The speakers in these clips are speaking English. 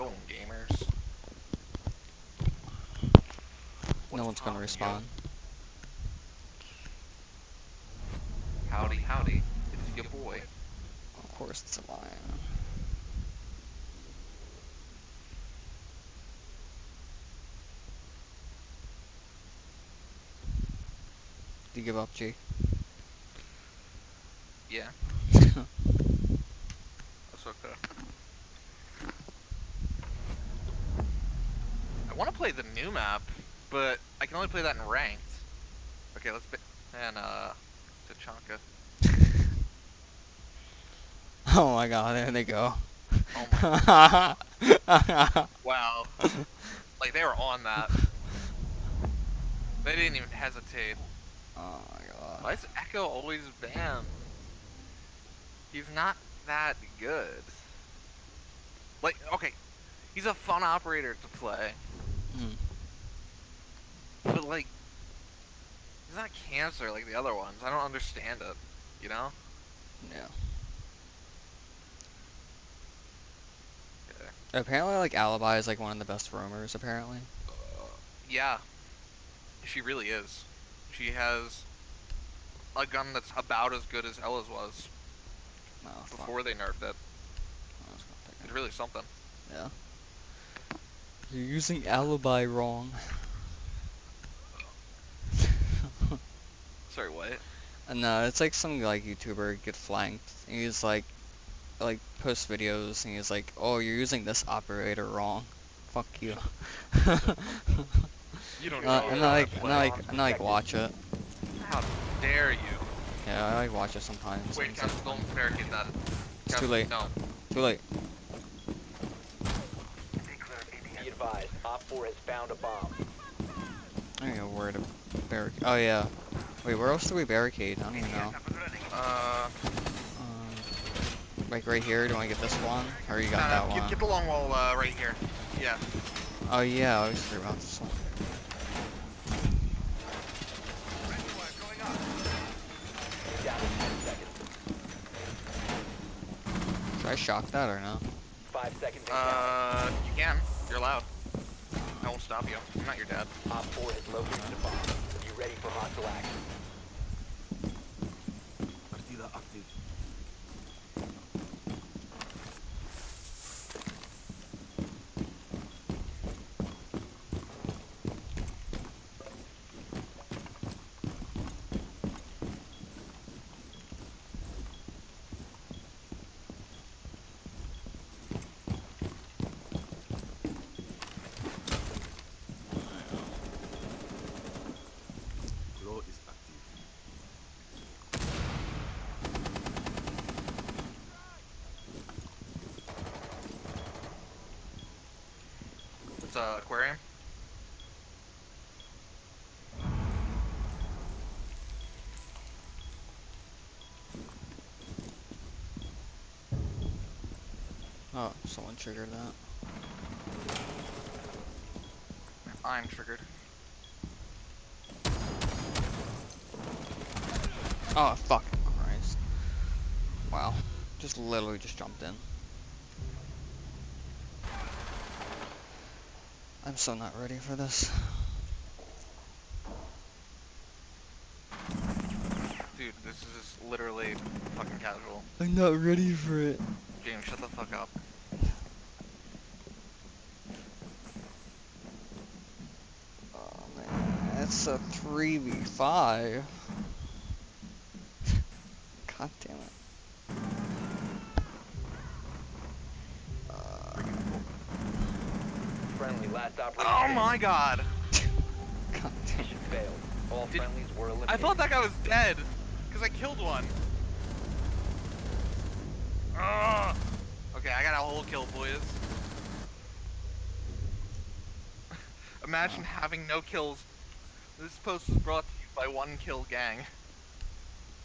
Golden gamers. No one's gonna respond. Howdy, howdy. It's your boy. Of course it's a lie. Do you give up, G? Yeah, that's okay. I want to play the new map, but I can only play that in ranked. Okay, let's be and Tachanka. Oh my god, there they go. Oh my. Wow. Like they were on that. They didn't even hesitate. Oh my god. Why is Echo always banned? He's not that good. Like, okay, he's a fun operator to play. Mm. But like, he's not cancer like the other ones. I don't understand it, you know? Yeah. Okay. Apparently, like, Alibi is, like, one of the best roamers, apparently. Yeah, she really is. She has a gun that's about as good as Ella's was Oh, fuck. before they nerfed it. I was gonna pick It's it. really something. Yeah. You're using Alibi wrong. Sorry, what? No, it's like some, like, YouTuber get flanked. And he's, like, posts videos, and he's like, oh, you're using this operator wrong. Fuck you. You don't And know I how like, to and play. I like, and I like watch it. How dare you? Yeah, I like watch it sometimes. Wait, and it's Council, like, don't barricade that. it's too Council, late. No. Too late. Be advised, Op 4 has found a bomb. I don't know where to barricade. Oh yeah. Wait, where else do we barricade? I don't even know. Like right here. Do I get this one? Or you got that one? Get the long wall right here. Yeah. Oh yeah, I always forget about this one. Down to 10 seconds. Should I shock that or no? 5 seconds and counting. You can. You're allowed. I won't stop you. I'm not your dad. Op 4 has located the bomb. Are you ready for hostile action? Partida active. Draw is active. It's aquarium. Oh, someone triggered that. I'm triggered. Oh, fucking Christ. Wow. Just literally just jumped in. I'm so not ready for this. Dude, this is literally fucking casual. I'm not ready for it. James, shut the fuck up. Oh man, it's a 3v5. God damn it. Friendly, last operator. Oh my god! God damn it. Mission failed. All Did- friendlies were eliminated. I thought that guy was dead. Because I killed one. Ugh. Okay, I got a whole kill, boys. Imagine having no kills. This post was brought to you by One Kill Gang.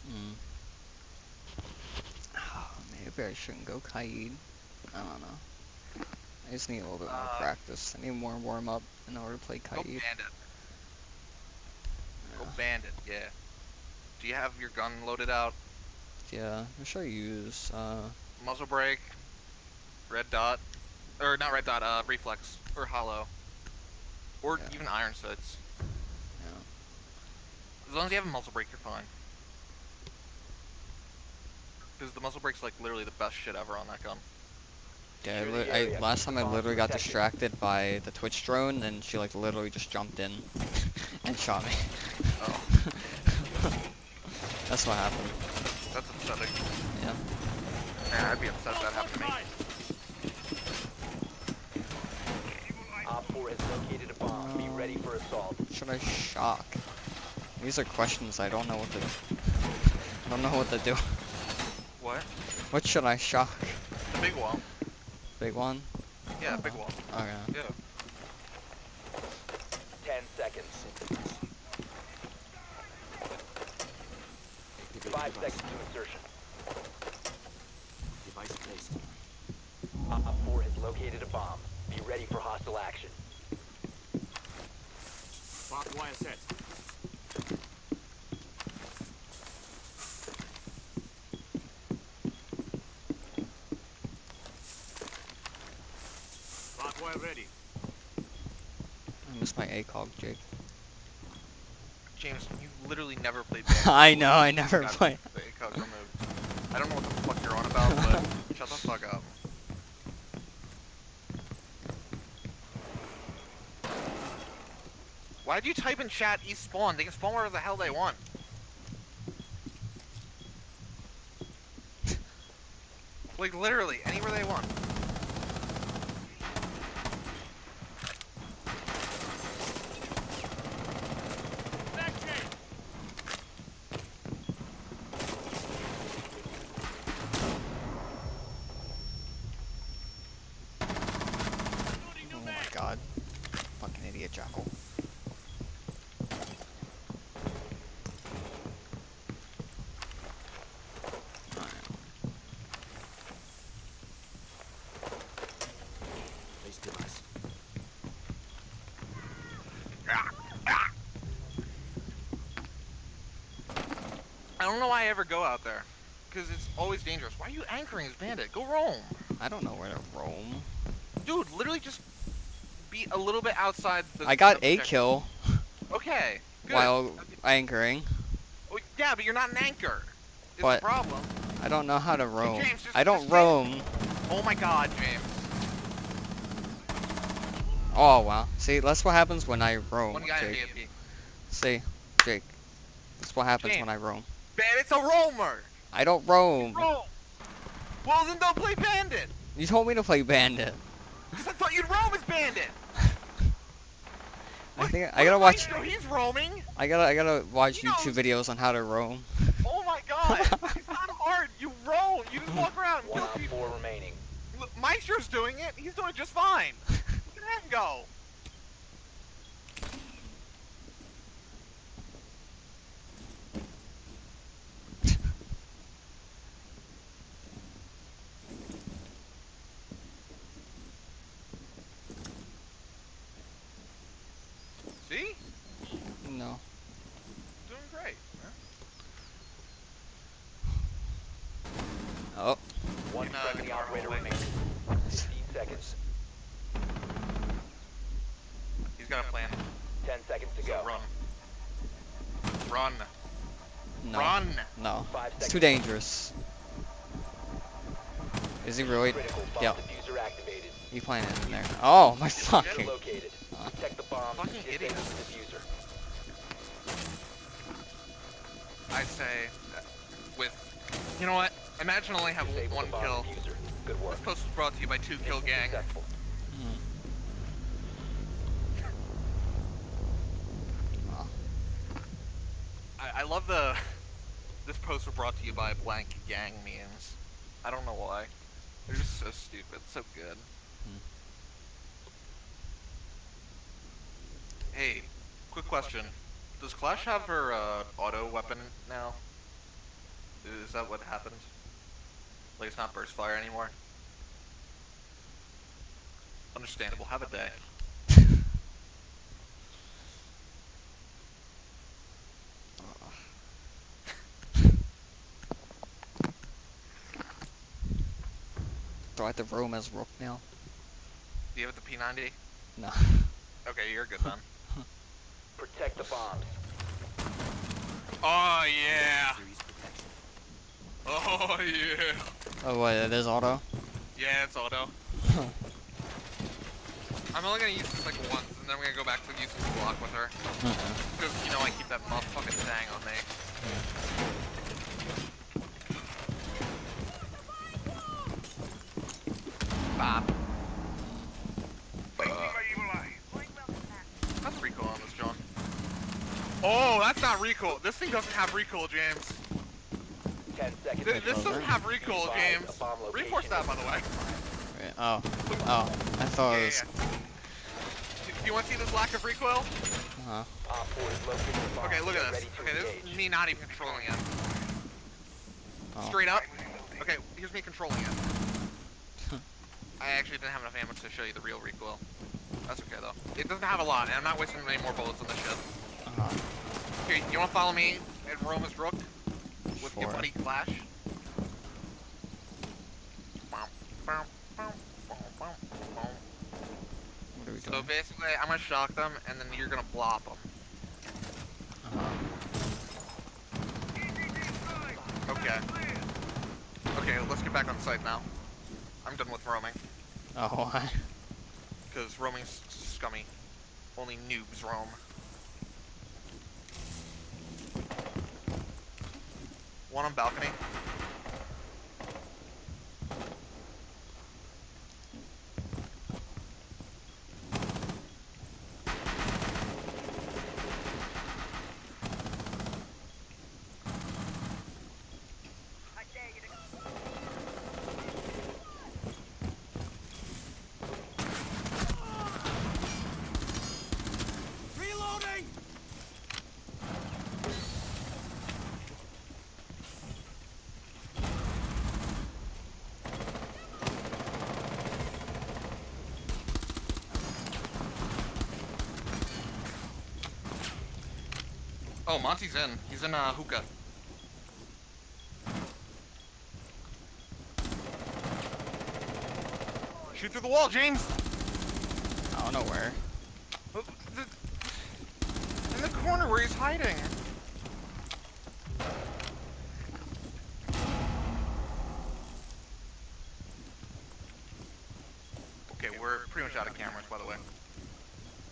Mm. Oh, maybe I shouldn't go Kaid. I don't know. I just need a little bit more practice. I need more warm up in order to play Go Kaid. Bandit. Go Yeah. Bandit, yeah. Do you have your gun loaded out? Yeah, what should I use? Muzzle brake, red dot. Or not red dot, reflex. Or hollow. Or Yeah. even iron sights. Yeah. As long as you have a muzzle brake, you're fine. Because the muzzle brake's like literally the best shit ever on that gun. Yeah, Secure the I area. last time I Bombs literally got protected. distracted by the Twitch drone, and she like literally just jumped in and shot me. Oh, That's what happened. that's upsetting. Yeah. Man, I'd be upset if that happened to me. Op 4 has located a bomb. Be ready for assault. Should I shock? These are questions I don't know what to. I don't know what to do. What? What should I shock? The big wall. Big one? Yeah, big wall. Okay. Yeah. 10 seconds. 5 seconds to insertion. Device placed. Op 4 has located a bomb. Be ready for hostile action. Barbed wire set. Barbed wire ready. I missed my ACOG, Jake. James, you literally never played Bandit. I know, I never Got play. the ACOG removed. I don't know what the fuck you're on about, but shut the fuck up. Why'd you type in chat East spawn? They can spawn wherever the hell they want. Like literally, anywhere they want. Oh my god. Fucking idiot jackal. Place device. I don't know why I ever go out there. Because it's always dangerous. Why are you anchoring as Bandit? Go roam. I don't know where to roam. Dude, literally just be a little bit outside the... I got a objective. kill Okay, good. while anchoring. Oh, yeah, but you're not an anchor. Is But- the problem. I don't know how to roam. James, just- I don't just roam. Oh my god, James. Oh wow. See, that's what happens when I roam, One guy in Jake. DFP. See, Jake. That's what happens James. when I roam. Bandit's a roamer. I don't roam. Roam. Well, then don't play Bandit. You told me to play Bandit. Because I thought you'd roam as Bandit. I think I Look gotta at watch. Maestro, he's roaming. I gotta watch He knows. YouTube videos on how to roam. Oh my god. It's not hard. You roam. You just walk around and One kill Op people. 4 remaining. Look, Maestro's doing it. He's doing it just fine. Look at him go. See? No. Doing great. Man. Oh. One No, friendly the car operator hallway. remaining. 15 seconds. He's got a plan. 10 seconds to So go. run. Run. No. Run. No. 5 It's seconds. too dangerous. Is he really? Critical bomb Yep. diffuser activated. He playing it in there. Oh my Jet fucking. located. Protect the bomb. Fucking Disable idiot. the diffuser. I'd say that with, you know what? Imagine I only have Disable one the bomb kill. diffuser. Good work. This post was brought to you by 2 Kill Mission Gang. successful. I love the. This post was brought to you by blank gang memes. I don't know why. They're just so stupid, so good. Hey, quick question. Does Clash have her auto weapon now? Is that what happened? Like it's not burst fire anymore? Understandable. Have a day. Do I have to roam as Rook now? Do you have the P90? No. Okay, you're good then. Protect the bombs. Oh yeah. Oh yeah. Oh wait, it is auto? Yeah, it's auto. I'm only gonna use this like once, and then I'm gonna go back to using the block with her. Because, you know, I keep that motherfucking thing on me. Bop. That's recoil on this, John. Oh, that's not recoil. This thing doesn't have recoil, James. 10 seconds. This doesn't have recoil, Advise James. a bomb location Reinforce that, by the way. Wait, oh. Oh. I thought it was... Do you want to see this lack of recoil? Uh-huh. Op 4 is located the bomb. Okay, look at Get this. ready to Okay, this engage. is me not even controlling it. Oh. Straight up. Okay, here's me controlling it. I actually didn't have enough ammo to show you the real recoil. That's okay, though. It doesn't have a lot, and I'm not wasting any more bullets on this shit. Uh-huh. Here, you want to follow me and Roma's Rook? With your Sure. buddy Clash? What are we So doing? basically, I'm gonna shock them, and then you're gonna blop them. Uh-huh. Okay. Okay, let's get back on site now. I'm done with roaming. Oh, why? Because roaming's scummy. Only noobs roam. One on balcony. Reloading! Oh, Monty's in. He's in hookah. Shoot through the wall, James! I don't know where. In the corner where he's hiding. Okay, we're pretty much out of cameras, by the way.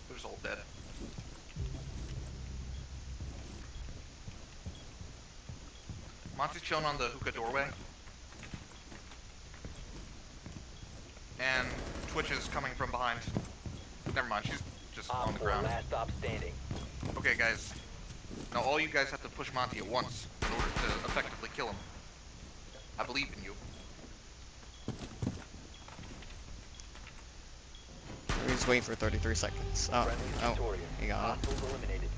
We're just all dead. Monty's chilling on the hookah doorway. And Twitch is coming from behind. Never mind, she's just on Op the 4 ground. last stop standing. Okay, guys. Now all you guys have to push Monty at once in order to effectively kill him. I believe in you. He's waiting for 33 seconds. Oh, Friendly oh, victorious. he got it. Hostiles eliminated.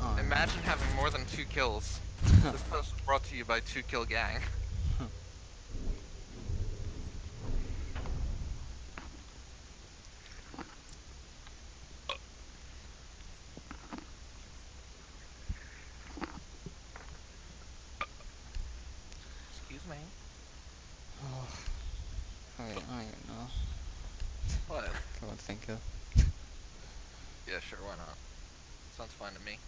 Oh, Imagine having more than 2 kills. This post was brought to you by 2 Kill Gang. Excuse me. Oh, I don't even know. What? I would think of. Yeah, sure, why not? Sounds fine to me.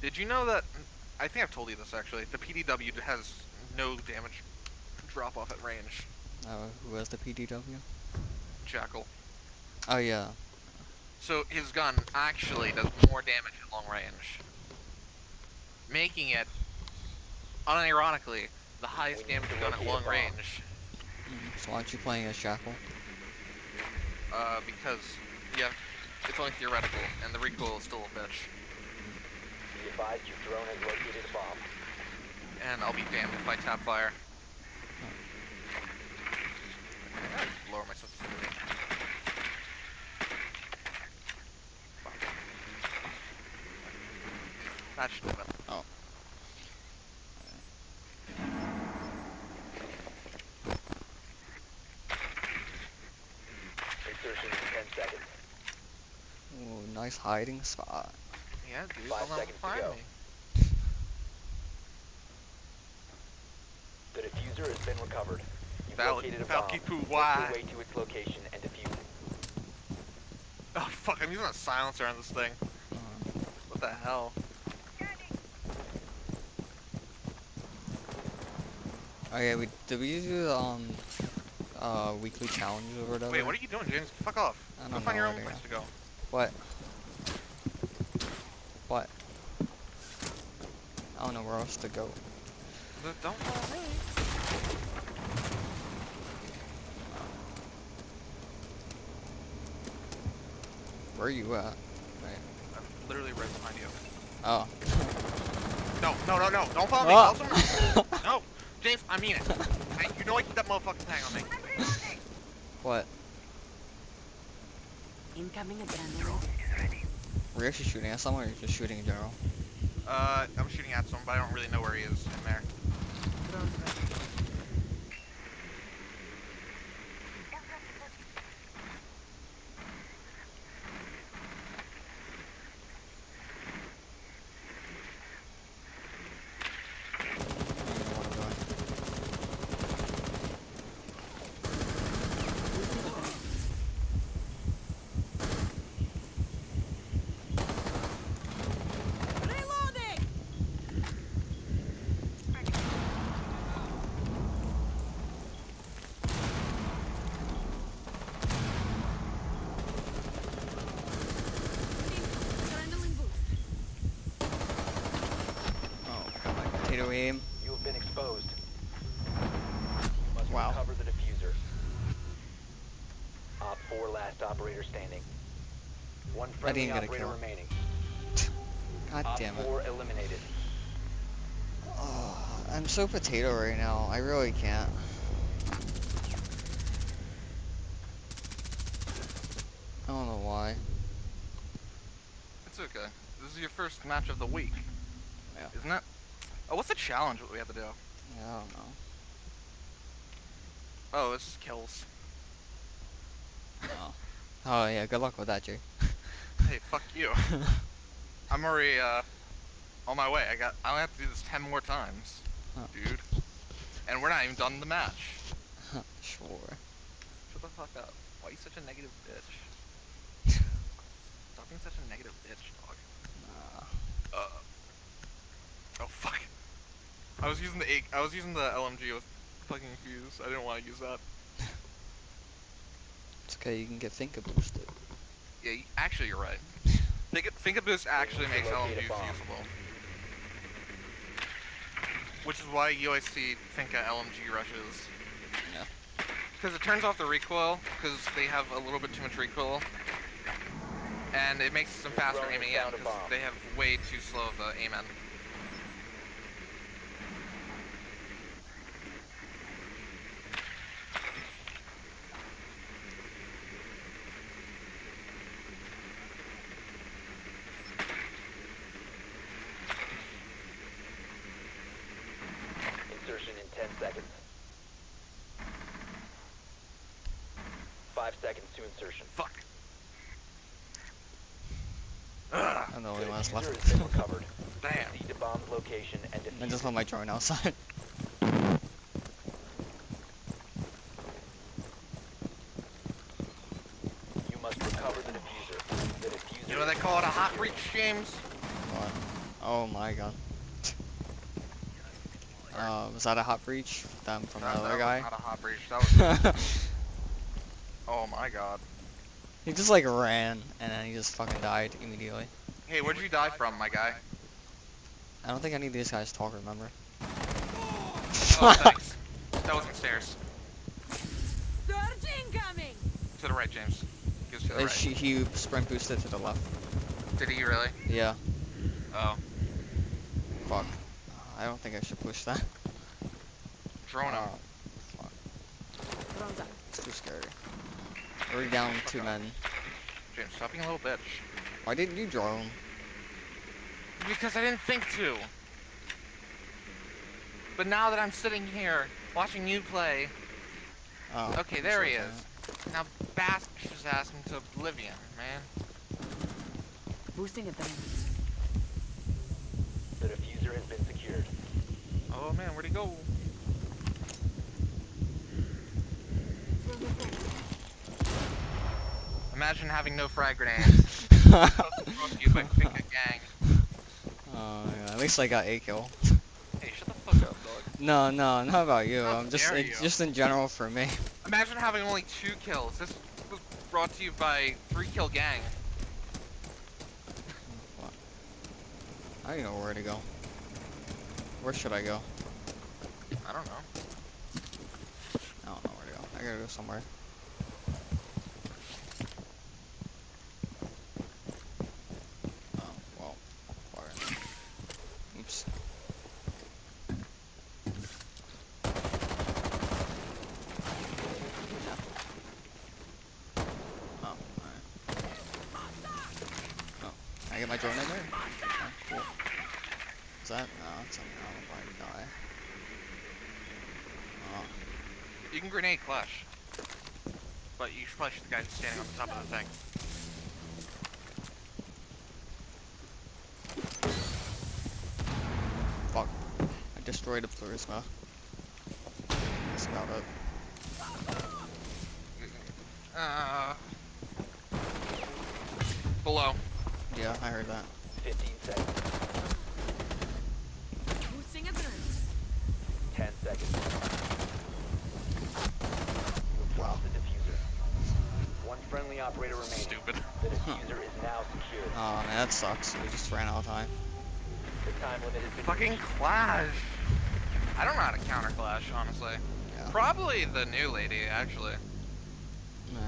Did you know that, I think I've told you this actually, the PDW has no damage drop off at range. Who has the PDW? Jackal. Oh yeah. So his gun actually does more damage at long range. Making it, unironically, the highest damage gun at long range. So why aren't you playing as Shackle? Because, yeah, it's only theoretical, and the recoil is still a bitch. Be advised your drone has located a bomb. And I'll be damned if I tap fire. I gotta lower my sensitivity. That should do it. Oh. Insertion in 10 seconds. Ooh, nice hiding spot. Yeah, dude, 5 they'll never seconds to find go. me. The diffuser been recovered. You've Val- located a Valky bomb. Poo, Make why? your way to its location and defuse it. Oh fuck! I'm using a silencer on this thing. What the hell? Oh yeah, did we do the weekly challenge or whatever? Wait, what are you doing, James? Fuck off. I Go don't find know, your own I don't place to go. What? What? I don't know where else to go. Don't follow me. Where are you at? Wait. I'm literally right behind you. Oh. No, no, no, no! Don't follow me! Ah. Follow someone else. No, James, I mean it. You know I keep that motherfucking tag on me. What? Incoming adrenaline. Were you actually shooting at someone or are you just shooting in general? I'm shooting at someone, but I don't really know where he is in there. Drones ready. Reloading! Adrenaline boost. Oh, got my potato aim. You have been exposed. You must Wow. recover the diffuser. Op 4 last operator standing. One friendly didn't get a operator kill. remaining. God Op damn it. 4 eliminated. Oh, I'm so potato right now. I really can't. I don't know why. It's okay. This is your first match of the week. Yeah. Isn't it? Oh, what's the challenge that we have to do? Yeah, I don't know. Oh, it's just kills. Oh. Oh yeah, good luck with that, Jay. Hey, fuck you. I'm already, on my way. I only have to do this 10 more times. Huh. Dude. And we're not even done the match. Sure. Shut the fuck up. Why are you such a negative bitch? Stop being such a negative bitch, dog. Oh fuck. I was using the LMG with fucking fuse. I didn't want to use that. It's okay, you can get Finka boosted. Yeah, actually you're right. Think of this actually makes LMG fusible. Which is why you always see Finka LMG rushes. Yeah. Because it turns off the recoil, because they have a little bit too much recoil. And it makes them faster aiming in, because they have way too slow of a aim in. Insertion in 10 seconds. 5 seconds to insertion. Fuck. Ugh. I'm the only The one that's diffuser left. has been recovered. Damn. Proceed to bomb's location and defuse. I just let my drone outside. You must recover the diffuser. The diffuser. You know what they call it, a hot reach, James? What? Oh my god. Was that a hot breach? Them from the That other was guy? not a hot breach. That was. Oh my god. He just like ran and then he just fucking died immediately. Hey, where'd you die from, my guy? I don't think any of these guys talk, remember? Oh, thanks. That wasn't stairs. Surge incoming! To the right, James. He was to the right. He sprint boosted to the left. Did he really? Yeah. Oh. Fuck. I don't think I should push that. Drone him. Fuck. Drones up. It's too scary. We're down 2 men. James, stop being a little bitch. Why didn't you drone? Because I didn't think to. But now that I'm sitting here, watching you play... Oh, Okay, there he is. Now bash his ass into oblivion, man. Boosting adrenaline. The diffuser has been secured. Oh man, where'd he go? imagine having no frag grenades. Supposed to brought to you by Pick a Gang. Yeah, at least I got a kill. Hey, shut the fuck up, dog. No, not about you. How I'm just dare it's you. just in general for me. Imagine having only 2 kills. This was brought to you by 3-kill gang. What? I don't know where to go. Where should I go? I don't know. I don't know where to go. I gotta go somewhere. Oh, well. Fire. Oops. Oh, alright. Oh, can I get my drone in there? Oh, cool. Is that? No, it's something I'll probably die. Oh. You can grenade Clash. But you should probably shoot the guy standing on the top of the thing. Fuck. I destroyed a Prisma. That's about it. Below. Yeah, I heard that. 15 seconds. Boosting adrenaline. 10 seconds. You've lost the diffuser. One friendly operator remaining. Stupid. The diffuser is now secured. Oh man, that sucks. We just ran out of time. The time limit has been Fucking Clash. I don't know how to counter Clash, honestly. Yeah. Probably the new lady, actually. Nah.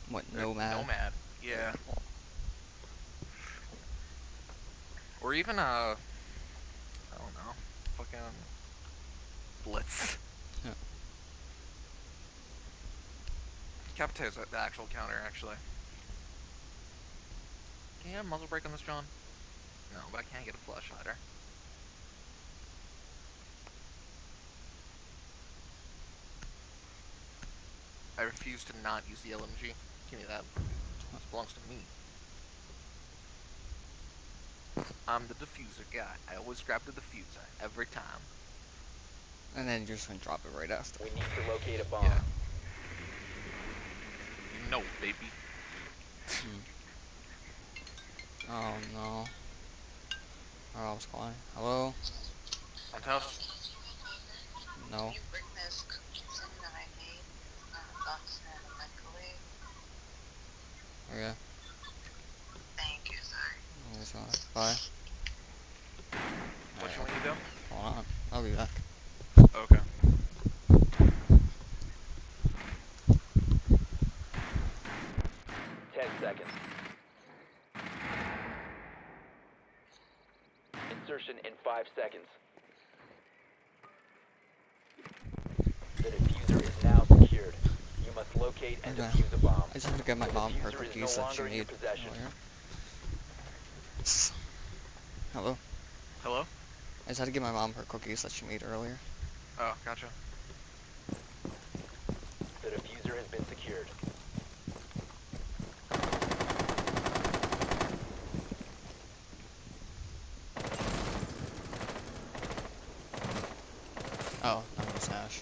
What, Nomad? Nomad. Yeah. Or even I don't know, fucking Blitz. Yeah. Capita's the actual counter, actually. Can you have muzzle brake on this, John? No, but I can't get a flush either. I refuse to not use the LMG. Give me that. This belongs to me. I'm the diffuser guy. I always grab the diffuser every time. And then you're just gonna drop it right after. We need to locate a bomb. Yeah. You know, baby. Oh no. Oh, I was calling. Hello? On tough. No. You bring those cookies in that I made, box in the microwave? Okay. Thank you, sorry. Always on. Bye. What you want me to do? Hold on. I'll be back. Okay. Seconds. Insertion in 5 seconds. The diffuser is now secured. You must locate and Okay. defuse a bomb. I just have to get my The mom her diffuser is cookies no that she longer in your made possession. earlier. Hello? Hello? I just had to give my mom her cookies that she made earlier. Oh, gotcha. The diffuser has been secured. Oh, that was Ash.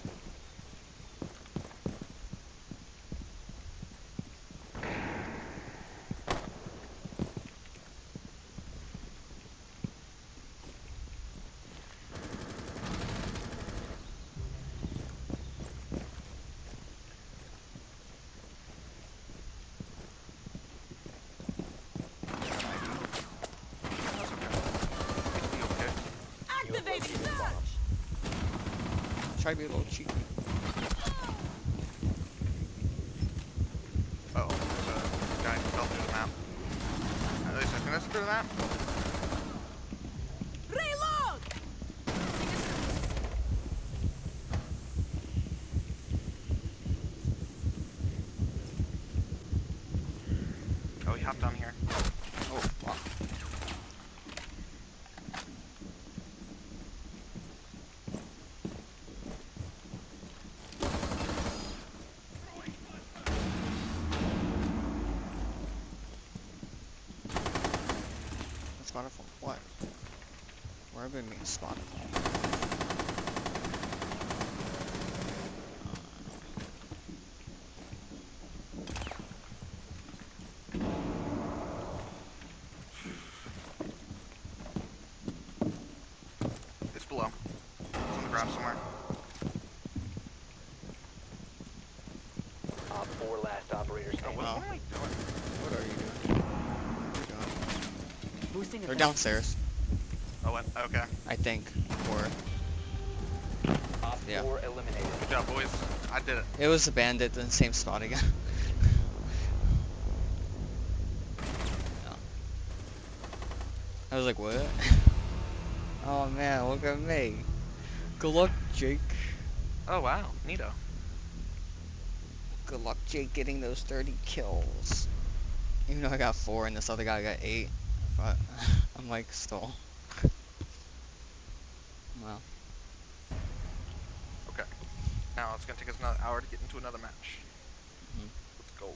That's okay. It'll be okay. You have Activating located a bomb. surge! Try to be a little cheeky. Oh, there's a guy who fell through the map. At least I think that's through the map. Reload! Oh, he hopped on here. Oh, wow. Spotted from what? Where have I been spotted from? Placing They're abyss. downstairs, Oh, what? Okay. I think. Or Op Yeah. 4 eliminated. Good job, boys. I did it. it was a bandit in the same spot again. No. I was like, what? Oh man, look at me. Good luck, Jake. Oh, wow. Neato. Good luck, Jake, getting those 30 kills. Even though I got 4 and this other guy got 8. But I'm like, still. Well, Okay. Now it's gonna take us another hour to get into another match. Mhm. Let's go.